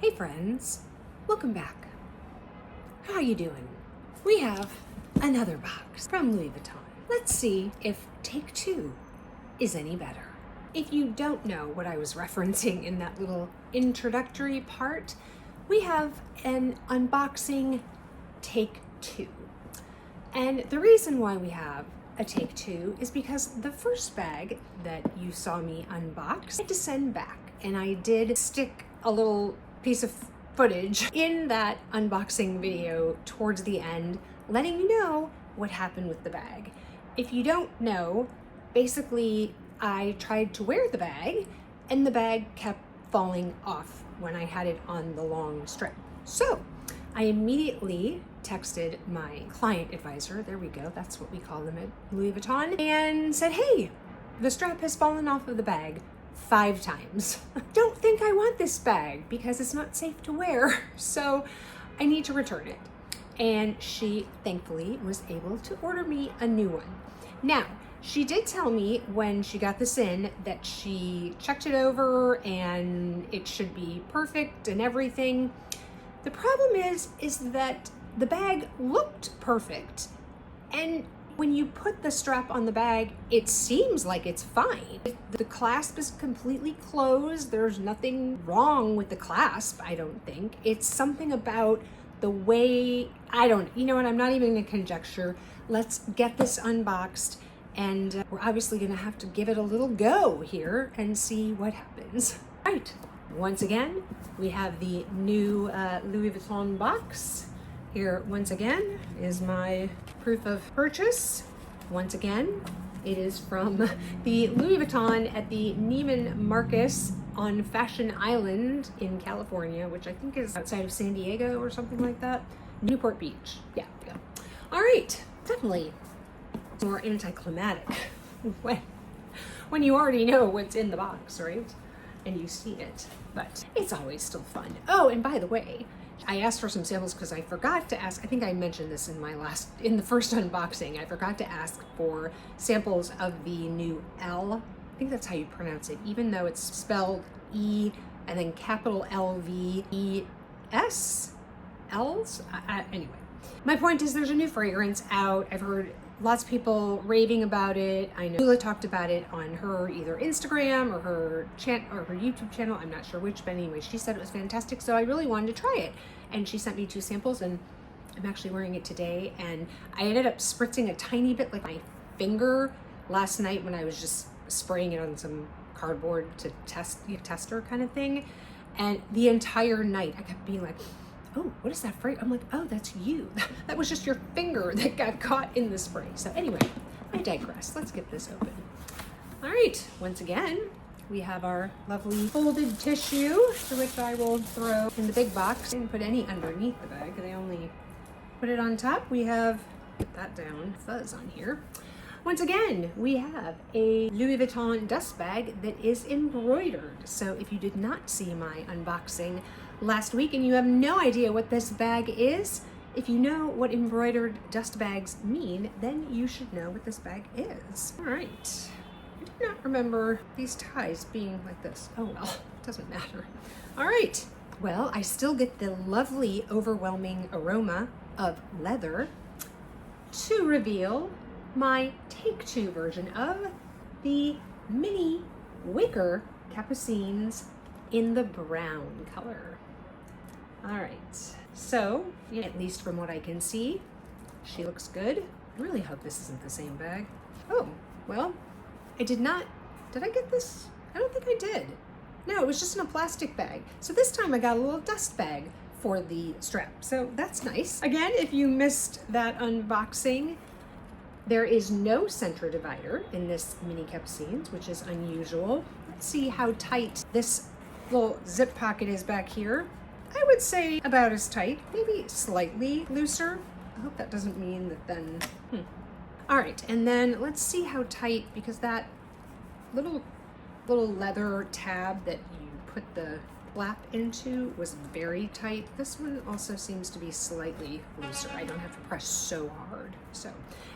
Hey friends, welcome back. How you doing? We have another box from Louis Vuitton. Let's see if take two is any better. If you don't know what I was referencing in that little introductory part, we have an unboxing take two. And the reason why we have a take two is because the first bag that you saw me unbox, I had to send back, and I did stick a little piece of footage in that unboxing video towards the end, letting you know what happened with the bag. If you don't know, basically I tried to wear the bag and the bag kept falling off when I had it on the long strap. So I immediately texted my client advisor, there we go, that's what we call them at Louis Vuitton, and said, hey, the strap has fallen off of the bag 5 times. Don't think I want this bag because it's not safe to wear, so I need to return it. And she thankfully was able to order me a new one. Now, she did tell me when she got this in that she checked it over and it should be perfect and everything. The problem is that the bag looked perfect, and when you put the strap on the bag, it seems like it's fine. The clasp is completely closed. There's nothing wrong with the clasp, I don't think. It's something about the way, you know what, I'm not even gonna conjecture. Let's get this unboxed, and we're obviously gonna have to give it a little go here and see what happens. Right, once again, we have the new Louis Vuitton box. Here, once again, is my proof of purchase. Once again, it is from the Louis Vuitton at the Neiman Marcus on Fashion Island in California, which I think is outside of San Diego or something like that. Newport Beach, yeah. All right, definitely more anticlimactic when you already know what's in the box, right? And you see it, but it's always still fun. Oh, and by the way, I asked for some samples because I forgot to ask. I think I mentioned this in the first unboxing. I forgot to ask for samples of the new L. I think that's how you pronounce it, even though it's spelled E and then capital LVES. L's? Anyway, my point is there's a new fragrance out. I've heard lots of people raving about it. I know Lula talked about it on her either Instagram or her YouTube channel. I'm not sure which, but anyway, she said it was fantastic. So I really wanted to try it. And she sent me 2 samples, and I'm actually wearing it today. And I ended up spritzing a tiny bit, like my finger, last night when I was just spraying it on some cardboard to tester kind of thing. And the entire night I kept being like, oh, what is that fragrance? I'm like, oh, that's you. That was just your finger that got caught in the spray. So anyway, I digress. Let's get this open. All right, once again, we have our lovely folded tissue, to which I will throw in the big box. I didn't put any underneath the bag. They only put it on top. We have, put that down, fuzz on here. Once again, we have a Louis Vuitton dust bag that is embroidered. So if you did not see my unboxing last week and you have no idea what this bag is, if you know what embroidered dust bags mean, then you should know what this bag is. All right. I do not remember these ties being like this. Oh well, it doesn't matter. All right. Well, I still get the lovely, overwhelming aroma of leather to reveal my take 2 version of the mini wicker capucines in the brown color. All right, so at least from what I can see, she looks good. I really hope this isn't the same bag. Oh, well, did I get this? I don't think I did. No, it was just in a plastic bag. So this time I got a little dust bag for the strap, so that's nice. Again, if you missed that unboxing, there is no center divider in this mini capucines, which is unusual. Let's see how tight this little zip pocket is back here. I would say about as tight, maybe slightly looser. I hope that doesn't mean that then, All right, and then let's see how tight, because that little leather tab that you put the flap into was very tight. This one also seems to be slightly looser. I don't have to press so hard. So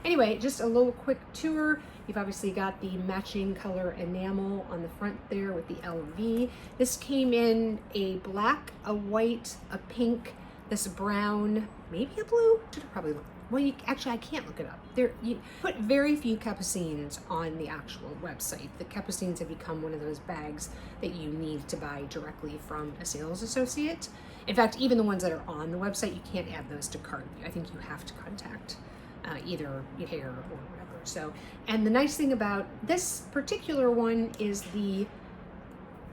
anyway, just a little quick tour. You've obviously got the matching color enamel on the front there with the LV. This came in a black, a white, a pink, this brown, maybe a blue. Should have probably looked. Well, actually, I can't look it up. You put very few capucines on the actual website. The capucines have become one of those bags that you need to buy directly from a sales associate. In fact, even the ones that are on the website, you can't add those to cart. I think you have to contact either hair or whatever. So, and the nice thing about this particular one is the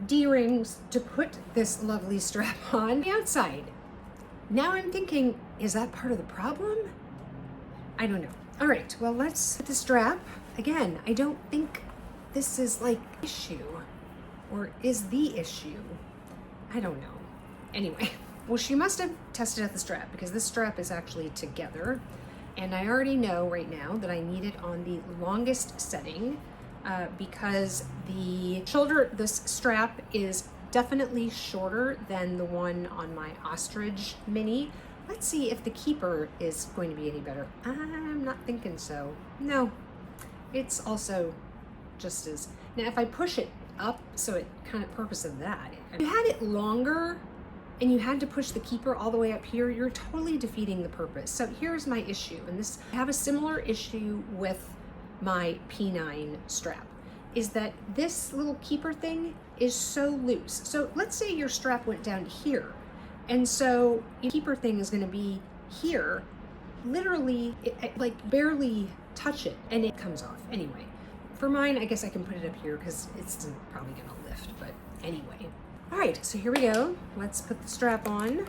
D-rings to put this lovely strap on the outside. Now I'm thinking, is that part of the problem? I don't know. All right, well, let's put the strap. Again, I don't think this is like issue, or is the issue. I don't know. Anyway, well, she must have tested out the strap because this strap is actually together. And I already know right now that I need it on the longest setting because the shoulder, this strap is definitely shorter than the one on my ostrich mini. Let's see if the keeper is going to be any better. I'm not thinking so. No, it's also just as, now if I push it up, so it kind of purpose of that. If you had it longer and you had to push the keeper all the way up here, you're totally defeating the purpose. So here's my issue, and this, I have a similar issue with my P9 strap, is that this little keeper thing is so loose. So let's say your strap went down here, and so your keeper thing is gonna be here, literally, like barely touch it, and it comes off. Anyway, for mine, I guess I can put it up here because it's probably gonna lift, but anyway. All right, so here we go. Let's put the strap on.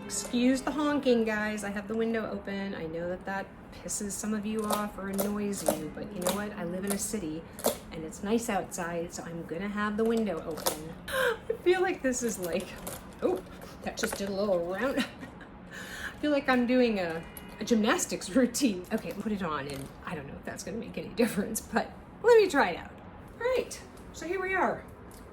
Excuse the honking, guys. I have the window open. I know that that pisses some of you off or annoys you, but you know what? I live in a city and it's nice outside, so I'm gonna have the window open. I feel like this is like, oh, that just did a little round. I feel like I'm doing a gymnastics routine. Okay, put it on, and I don't know if that's gonna make any difference, but let me try it out. All right, so here we are.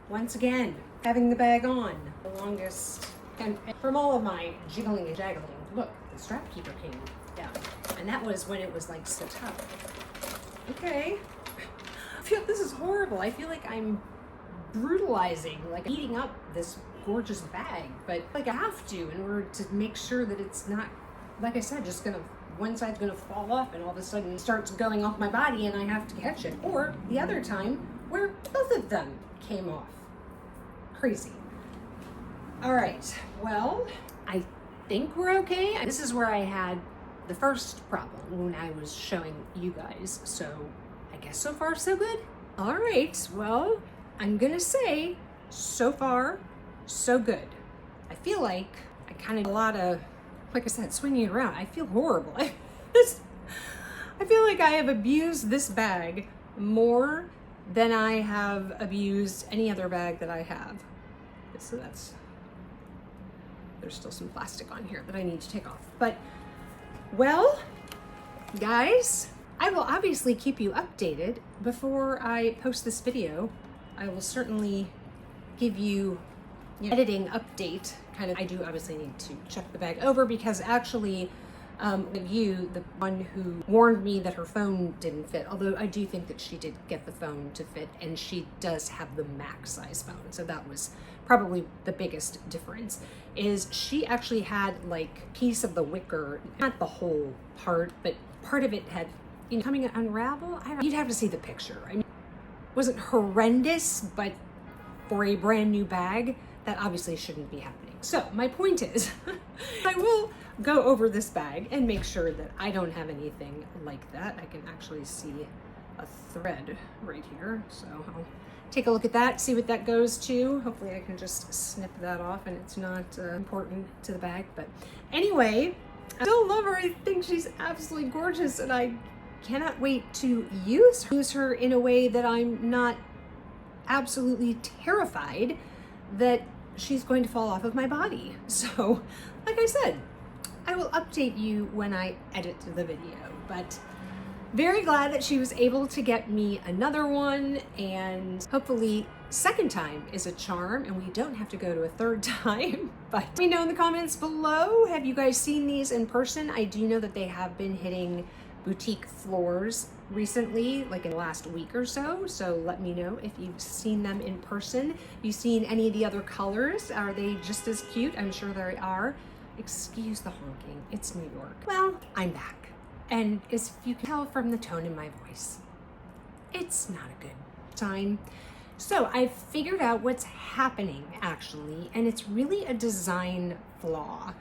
Once again, having the bag on. The longest, and from all of my jiggling and jaggling, look, the strap keeper came down. And that was when it was like so tough. Okay, I feel this is horrible. I feel like I'm brutalizing, like eating up this gorgeous bag, but like I have to in order to make sure that it's not, like I said, just gonna, one side's gonna fall off and all of a sudden it starts going off my body and I have to catch it. Or the other time where both of them came off. Crazy. All right, well, I think we're okay. This is where I had the first problem when I was showing you guys. So I guess so far so good. All right, well, I'm gonna say so far so good. I feel like I kind of a lot of, like I said, swinging around. I feel horrible. I feel like I have abused this bag more than I have abused any other bag that I have. So that's, there's still some plastic on here that I need to take off. But, well, guys, I will obviously keep you updated. Before I post this video, I will certainly give you an editing update. Kind of, I do obviously need to check the bag over because actually you, the one who warned me that her phone didn't fit, although I do think that she did get the phone to fit, and she does have the max size phone, so that was probably the biggest difference, is she actually had like piece of the wicker, not the whole part, but part of it had, you know, coming to unravel. I don't know. You'd have to see the picture. I mean, it wasn't horrendous, but for a brand new bag, that obviously shouldn't be happening. So my point is, I will go over this bag and make sure that I don't have anything like that. I can actually see a thread right here. So I'll take a look at that, see what that goes to. Hopefully I can just snip that off and it's not important to the bag. But anyway, I still love her. I think she's absolutely gorgeous and I cannot wait to use her in a way that I'm not absolutely terrified that she's going to fall off of my body. So, like I said, I will update you when I edit the video. But very glad that she was able to get me another one, and hopefully second time is a charm and we don't have to go to a third time. But let me know in the comments below, have you guys seen these in person? I do know that they have been hitting boutique floors recently, like in the last week or so. So let me know if you've seen them in person. Have you seen any of the other colors? Are they just as cute? I'm sure they are. Excuse the honking, it's New York. Well, I'm back. And as you can tell from the tone in my voice, it's not a good time. So I've figured out what's happening actually, and it's really a design flaw.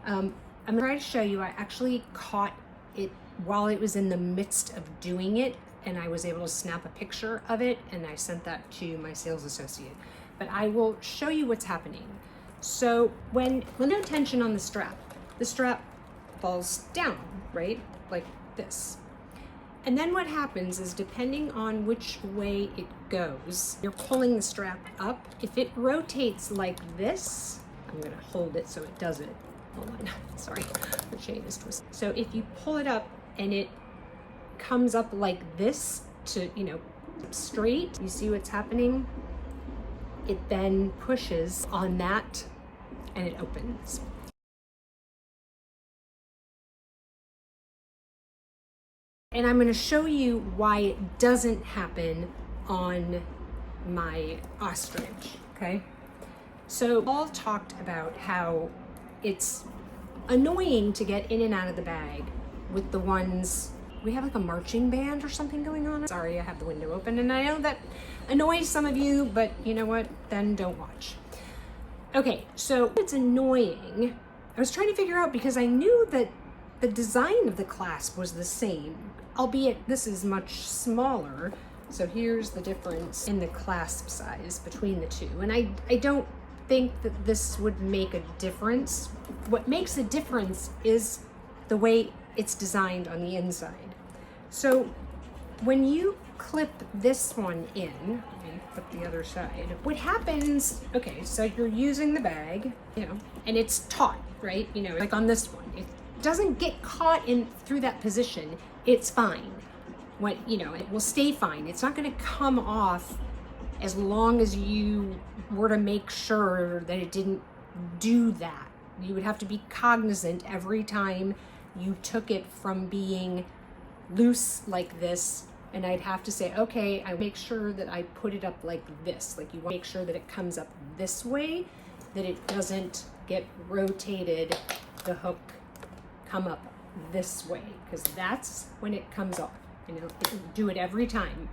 I'm gonna try to show you. I actually caught it while it was in the midst of doing it, and I was able to snap a picture of it, and I sent that to my sales associate. But I will show you what's happening. So when no tension on the strap falls down, right? Like this. And then what happens is, depending on which way it goes, you're pulling the strap up. If it rotates like this, I'm gonna hold it so it does it. Hold on, sorry, the chain is twisted. So if you pull it up and it comes up like this to, straight, you see what's happening? It then pushes on that and it opens. And I'm going to show you why it doesn't happen on my ostrich, okay? So Paul talked about how it's annoying to get in and out of the bag with the ones, we have like a marching band or something going on. Sorry, I have the window open and I know that annoys some of you, but you know what? Then don't watch. Okay, so it's annoying. I was trying to figure out, because I knew that the design of the clasp was the same, albeit this is much smaller. So here's the difference in the clasp size between the two. And I don't think that this would make a difference. What makes a difference is the way it's designed on the inside. So when you clip this one in, and flip the other side, what happens, okay, so you're using the bag, and it's taut, right? Like on this one, it doesn't get caught in through that position. It's fine. It will stay fine. It's not going to come off as long as you were to make sure that it didn't do that. You would have to be cognizant every time you took it from being loose like this, and I'd have to say, okay, I make sure that I put it up like this. Like, you want to make sure that it comes up this way, that it doesn't get rotated, the hook come up this way, because that's when it comes off. Do it every time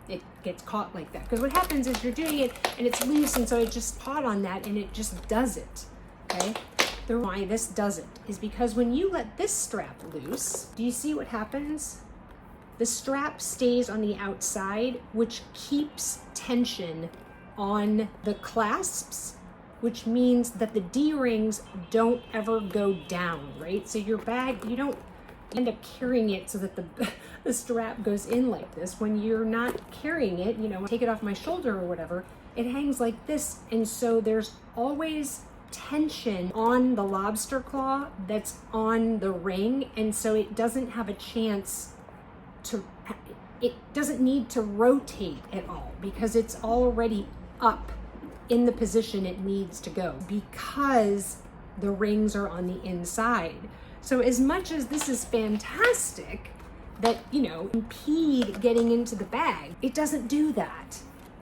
it gets caught like that, because what happens is you're doing it and it's loose, and so it just caught on that and it just does it. Okay, the reason why this doesn't is because when you let this strap loose, do you see what happens? The strap stays on the outside, which keeps tension on the clasps, which means that the D-rings don't ever go down, right? So your bag, you don't end up carrying it so that the strap goes in like this. When you're not carrying it, take it off my shoulder or whatever, it hangs like this. And so there's always tension on the lobster claw that's on the ring. And so it doesn't have a chance it doesn't need to rotate at all, because it's already up in the position it needs to go, because the rings are on the inside. So as much as this is fantastic that, impede getting into the bag, it doesn't do that.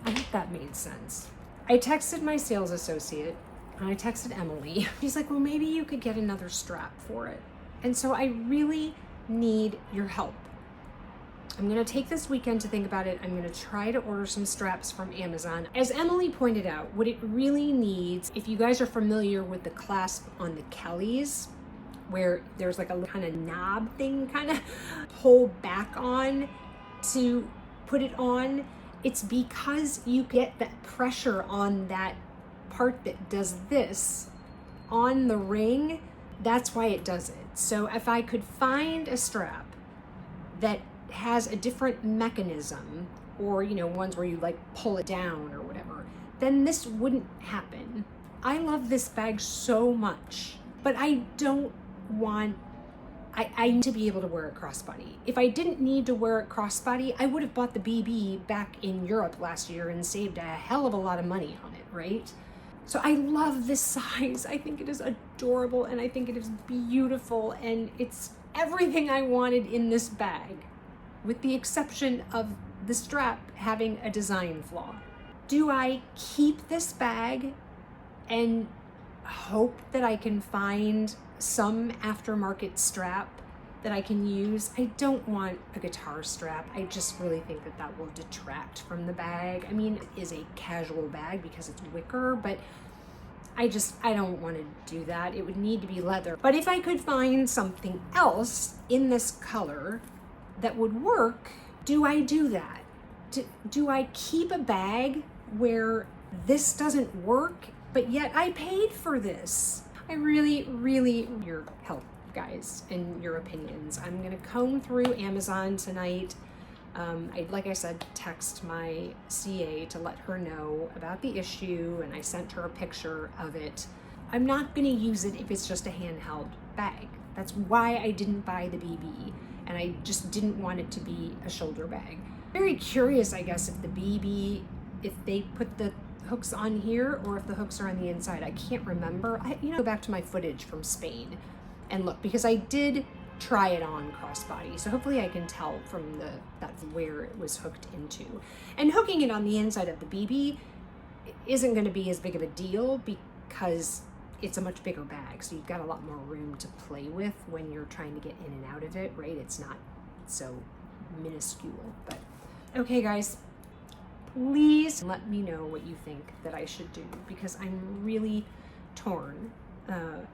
I hope that made sense. I texted my sales associate and I texted Emily. She's like, well, maybe you could get another strap for it. And so I really need your help. I'm gonna take this weekend to think about it. I'm gonna try to order some straps from Amazon. As Emily pointed out, what it really needs, if you guys are familiar with the clasp on the Kellys, where there's like a kind of knob thing kind of pull back on to put it on, it's because you get that pressure on that part that does this on the ring. That's why it does it. So if I could find a strap that has a different mechanism, or ones where you like pull it down or whatever, then this wouldn't happen. I love this bag so much, but I don't want I need to be able to wear it crossbody. If I didn't need to wear it crossbody, I would have bought the BB back in Europe last year and saved a hell of a lot of money on it, right? So I love this size. I think it is adorable and I think it is beautiful and it's everything I wanted in this bag, with the exception of the strap having a design flaw. Do I keep this bag and hope that I can find some aftermarket strap that I can use? I don't want a guitar strap. I just really think that that will detract from the bag. I mean, it is a casual bag because it's wicker, but I don't want to do that. It would need to be leather. But if I could find something else in this color that would work, do I do that? Do I keep a bag where this doesn't work, but yet I paid for this? I really your help, guys, and your opinions. I'm gonna comb through Amazon tonight. Like I said, text my CA to let her know about the issue, and I sent her a picture of it. I'm not gonna use it if it's just a handheld bag. That's why I didn't buy the BB, and I just didn't want it to be a shoulder bag. Very curious, I guess, if the BB, if they put the hooks on here or if the hooks are on the inside. I can't remember. Go back to my footage from Spain and look, because I did try it on crossbody, so hopefully I can tell from that's where it was hooked into. And hooking it on the inside of the BB isn't going to be as big of a deal because it's a much bigger bag, so you've got a lot more room to play with when you're trying to get in and out of it, right? It's not so minuscule. But okay, guys, please let me know what you think that I should do, because I'm really torn.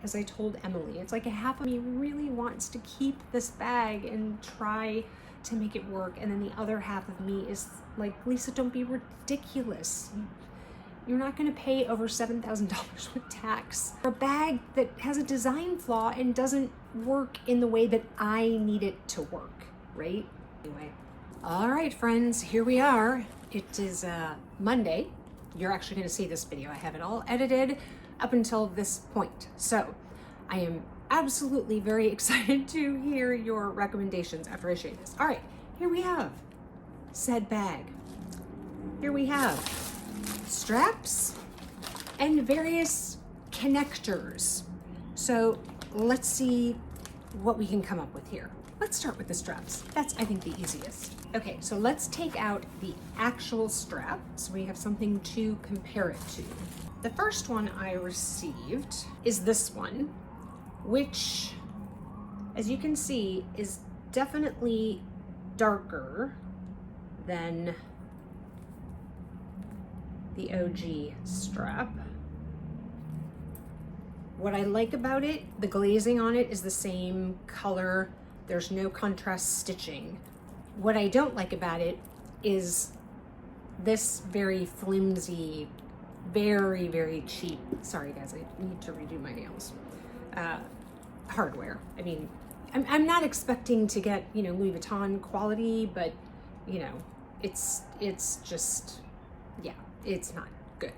As I told Emily, it's like a half of me really wants to keep this bag and try to make it work, and then the other half of me is like, Lisa, don't be ridiculous. You're not going to pay over $7,000 with tax for a bag that has a design flaw and doesn't work in the way that I need it to work, right? Anyway, all right, friends, here we are. It is Monday. You're actually going to see this video. I have it all edited up until this point. So I am absolutely very excited to hear your recommendations after I show you this. All right, here we have said bag. Here we have straps and various connectors. So let's see what we can come up with here. Let's start with the straps. That's, I think, the easiest. Okay, so let's take out the actual strap so we have something to compare it to. The first one I received is this one, which, as you can see, is definitely darker than the OG strap. What I like about it, the glazing on it is the same color. There's no contrast stitching. What I don't like about it is this very flimsy, very cheap, sorry guys, I need to redo my nails, hardware. I mean, I'm not expecting to get, Louis Vuitton quality, but it's just, yeah, it's not good.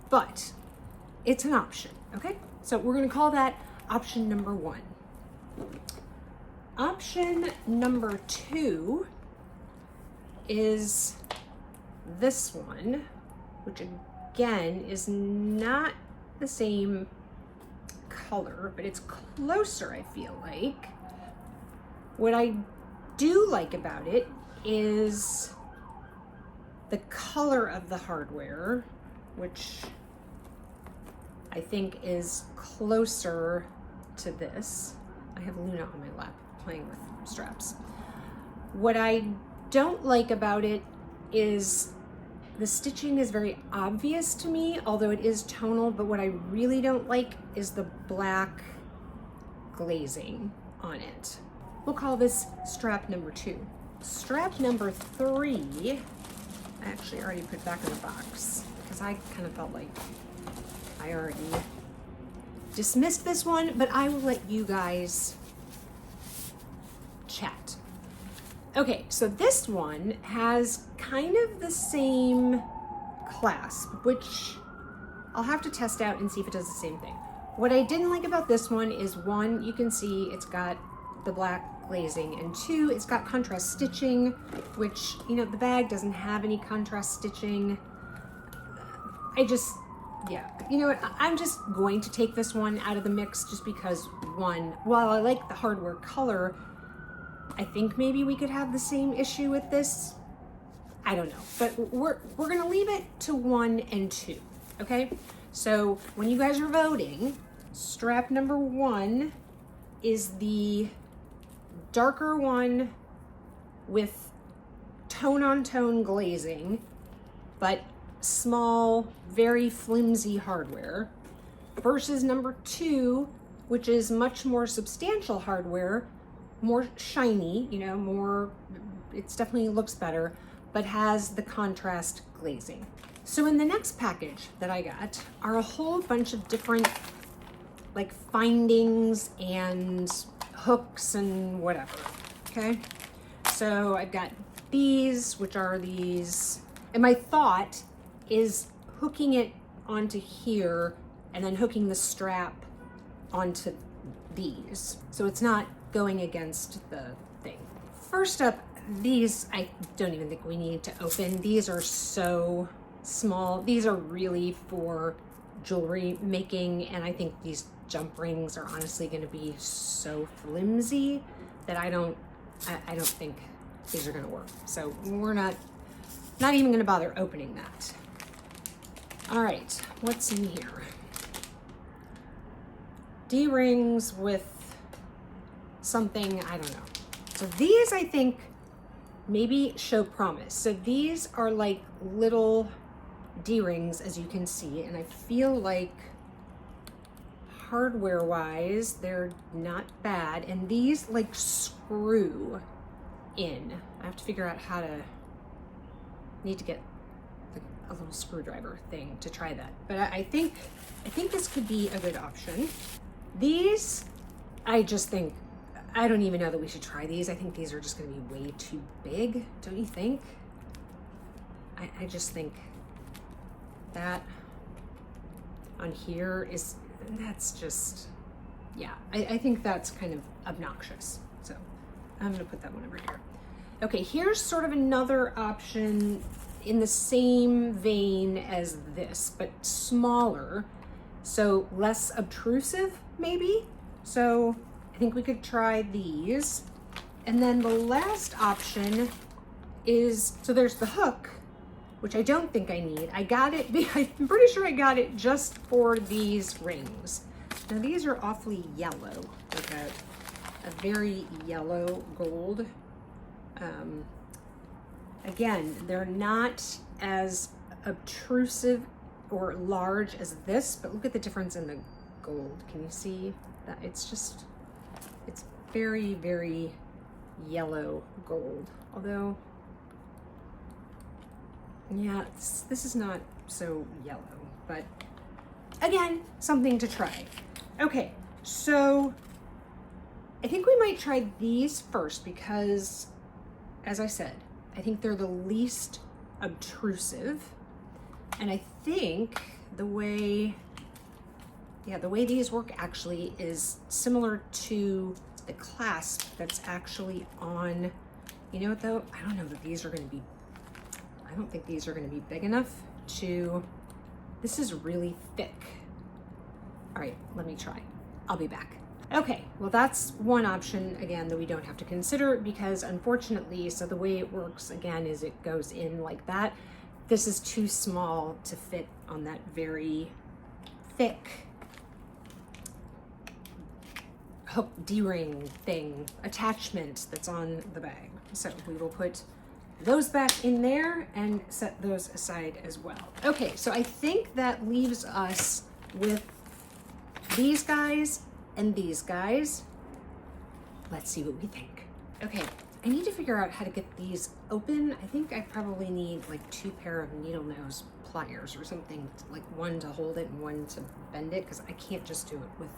But it's an option, okay? So we're gonna call that option number 1. Option number 2 is this one, which again is not the same color, but it's closer, I feel like. What I do like about it is the color of the hardware, which I think is closer to this. I have Luna on my lap playing with straps. What I don't like about it is the stitching is very obvious to me, although it is tonal, but what I really don't like is the black glazing on it. We'll call this strap number 2. Strap number 3, I actually already put back in the box because I kind of felt like I already dismissed this one, but I will let you guys chat. Okay, so this one has kind of the same clasp, which I'll have to test out and see if it does the same thing. What I didn't like about this one is, one, you can see it's got the black glazing, and two, it's got contrast stitching, which, you know, the bag doesn't have any contrast stitching. Yeah, you know what, I'm just going to take this one out of the mix just because, one, while I like the hardware color, I think maybe we could have the same issue with this. I don't know, but we're gonna leave it to 1 and 2, okay? So when you guys are voting, strap number 1 is the darker one with tone-on-tone glazing, but small, very flimsy hardware, versus number 2, which is much more substantial hardware, more shiny, you know, more, it definitely looks better, but has the contrast glazing. So in the next package that I got are a whole bunch of different like findings and hooks and whatever, okay? So I've got these, which are these, and my thought is hooking it onto here and then hooking the strap onto these, so it's not going against the thing. First up, these I don't even think we need to open. These are so small. These are really for jewelry making, and I think these jump rings are honestly going to be so flimsy that I don't think these are going to work. So we're not even going to bother opening that. All right, what's in here? D-rings with something, I don't know. So these, I think, maybe show promise. So these are like little D-rings, as you can see, and I feel like hardware wise they're not bad, and these like screw in. I have to figure out how to, need to get a little screwdriver thing to try that, but I think this could be a good option. These, I just think, I don't even know that we should try these. I think these are just going to be way too big, don't you think? I just think that on here is, that's just, yeah, I think that's kind of obnoxious. So I'm gonna put that one over here. Okay, here's sort of another option in the same vein as this, but smaller, so less obtrusive maybe. So I think we could try these. And then the last option is, so there's the hook, which I don't think I need. I got it, I'm pretty sure I got it just for these rings. Now these are awfully yellow, like a very yellow gold. Again, they're not as obtrusive or large as this, but look at the difference in the gold. Can you see that? It's just, it's very, very yellow gold. Although, yeah, this is not so yellow, but again, something to try. Okay, so I think we might try these first because, as I said, I think they're the least obtrusive. And I think the way these work actually is similar to the clasp that's actually on, you know what though? I don't know that these are gonna be, I don't think these are gonna be big enough to, this is really thick. All right, let me try. I'll be back. Okay, well that's one option, again, that we don't have to consider because unfortunately, so the way it works again is it goes in like that. This is too small to fit on that very thick hook D-ring thing, attachment that's on the bag. So we will put those back in there and set those aside as well. Okay, so I think that leaves us with these guys and these guys. Let's see what we think. Okay, I need to figure out how to get these open. I think I probably need like 2 pair of needle nose pliers or something, like one to hold it and one to bend it, because I can't just do it with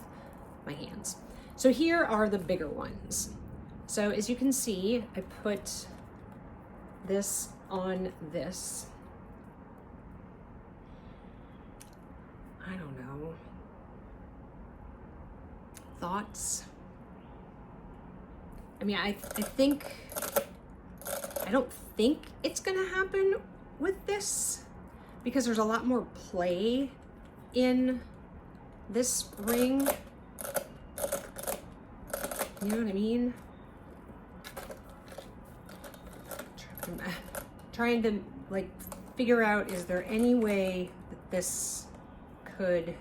my hands. So here are the bigger ones. So as you can see, I put this on this. I don't know. thoughts? I mean, I don't think it's gonna happen with this because there's a lot more play in this ring. You know what I mean? Trying to like figure out, is there any way that this could,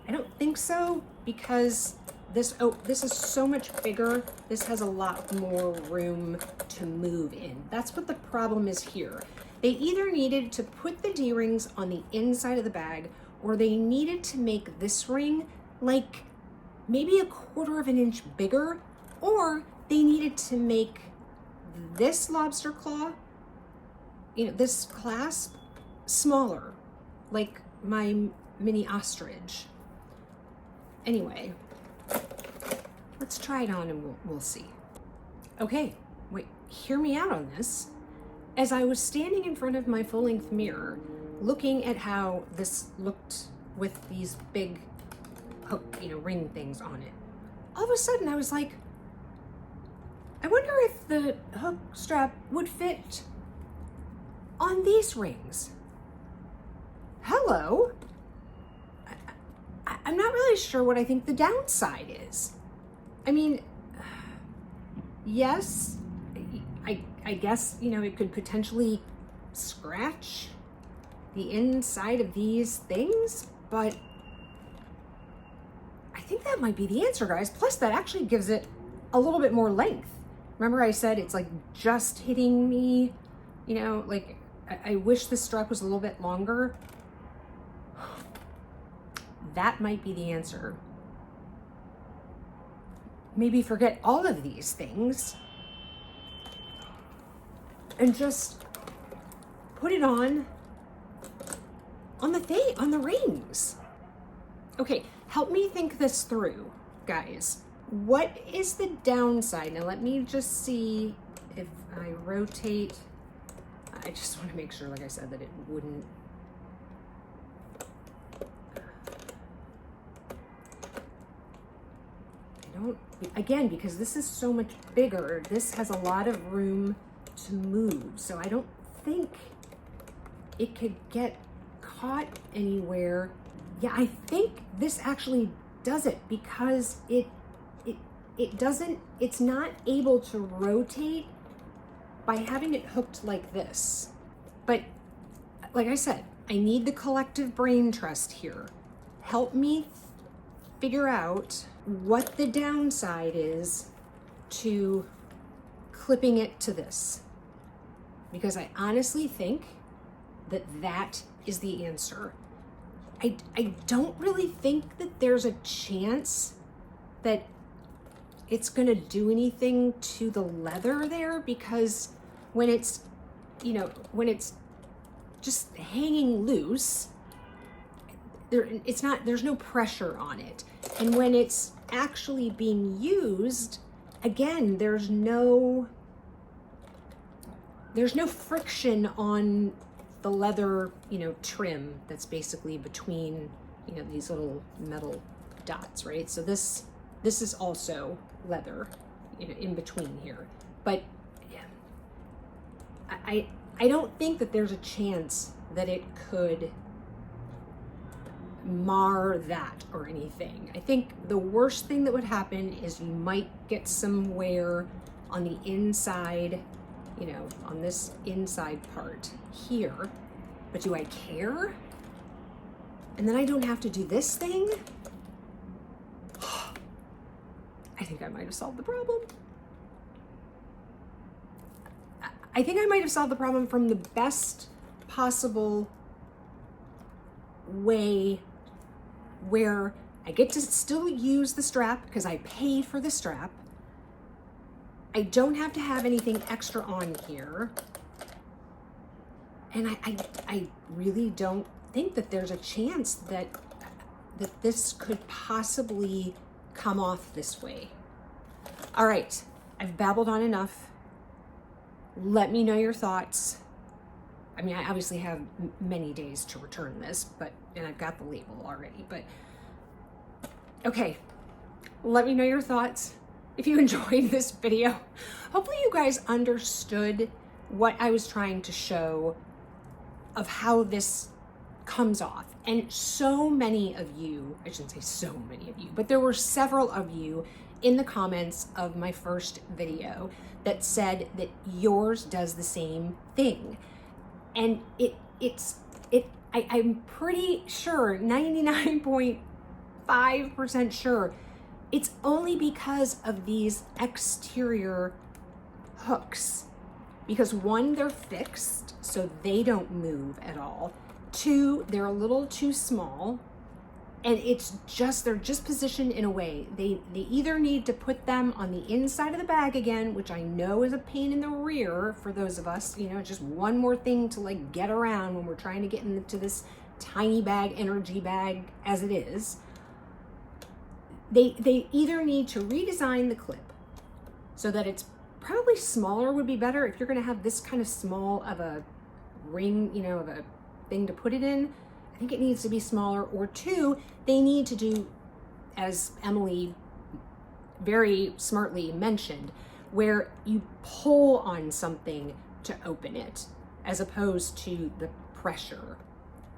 I don't think so, because this is so much bigger. This has a lot more room to move in. That's what the problem is here. They either needed to put the D-rings on the inside of the bag, or they needed to make this ring like maybe 1/4 of an inch bigger, or they needed to make this lobster claw, you know, this clasp smaller, like my mini ostrich. Anyway, let's try it on and we'll see. Okay, wait, hear me out on this. As I was standing in front of my full-length mirror, looking at how this looked with these big hook, you know, ring things on it, all of a sudden I was like, I wonder if the hook strap would fit on these rings. Hello? I'm not really sure what I think the downside is. I mean, yes, I guess, you know, it could potentially scratch the inside of these things, but I think that might be the answer, guys. Plus, that actually gives it a little bit more length. Remember I said it's like just hitting me, you know, like I wish the strap was a little bit longer. That might be the answer. Maybe forget all of these things and just put it on the rings. Okay, help me think this through, guys. What is the downside? Now let me just see if I rotate. I just want to make sure, like I said, that it wouldn't. Again, because this is so much bigger, this has a lot of room to move. So I don't think it could get caught anywhere. Yeah, I think this actually does it because it doesn't, it's not able to rotate by having it hooked like this. But like I said, I need the collective brain trust here. Help me figure out what the downside is to clipping it to this. Because I honestly think that that is the answer. I don't really think that there's a chance that it's gonna do anything to the leather there, because when it's, you know, when it's just hanging loose, there's no pressure on it. And when it's actually being used, again, there's no friction on the leather, you know, trim that's basically between, you know, these little metal dots, right? So this is also leather, you know, in between here. But yeah, I don't think that there's a chance that it could mar that or anything. I think the worst thing that would happen is you might get some wear on the inside, you know, on this inside part here. But do I care? And then I don't have to do this thing? I think I might have solved the problem. I think I might have solved the problem from the best possible way, where I get to still use the strap because I paid for the strap. I don't have to have anything extra on here. And I really don't think that there's a chance that this could possibly come off this way. All right, I've babbled on enough. Let me know your thoughts. I mean, I obviously have many days to return this, and I've got the label already, but Okay, let me know your thoughts if you enjoyed this video. Hopefully you guys understood what I was trying to show of how this comes off. And so many of you, I shouldn't say so many of you, but there were several of you in the comments of my first video that said that yours does the same thing. And I'm pretty sure, 99.5% sure, it's only because of these exterior hooks. Because one, they're fixed, so they don't move at all. Two, they're a little too small, and they're just positioned in a way. They either need to put them on the inside of the bag again, which I know is a pain in the rear for those of us, just one more thing to like get around when we're trying to get into this tiny bag, energy bag as it is. They either need to redesign the clip so that it's probably smaller would be better if you're going to have this kind of small of a ring, of a thing to put it in. I think it needs to be smaller. Or two, they need to do, as Emily very smartly mentioned, where you pull on something to open it as opposed to the pressure,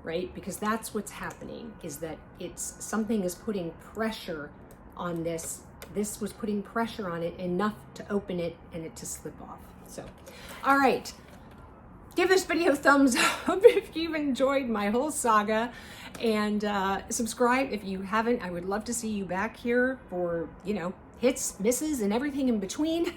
right? Because that's what's happening, is that something is putting pressure on this. This was putting pressure on it enough to open it and it to slip off. So, all right. Give this video a thumbs up if you've enjoyed my whole saga, and subscribe if you haven't. I would love to see you back here for, hits, misses, and everything in between.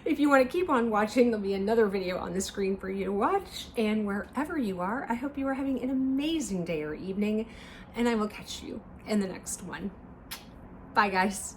If you want to keep on watching, there'll be another video on the screen for you to watch. And wherever you are, I hope you are having an amazing day or evening, and I will catch you in the next one. Bye, guys.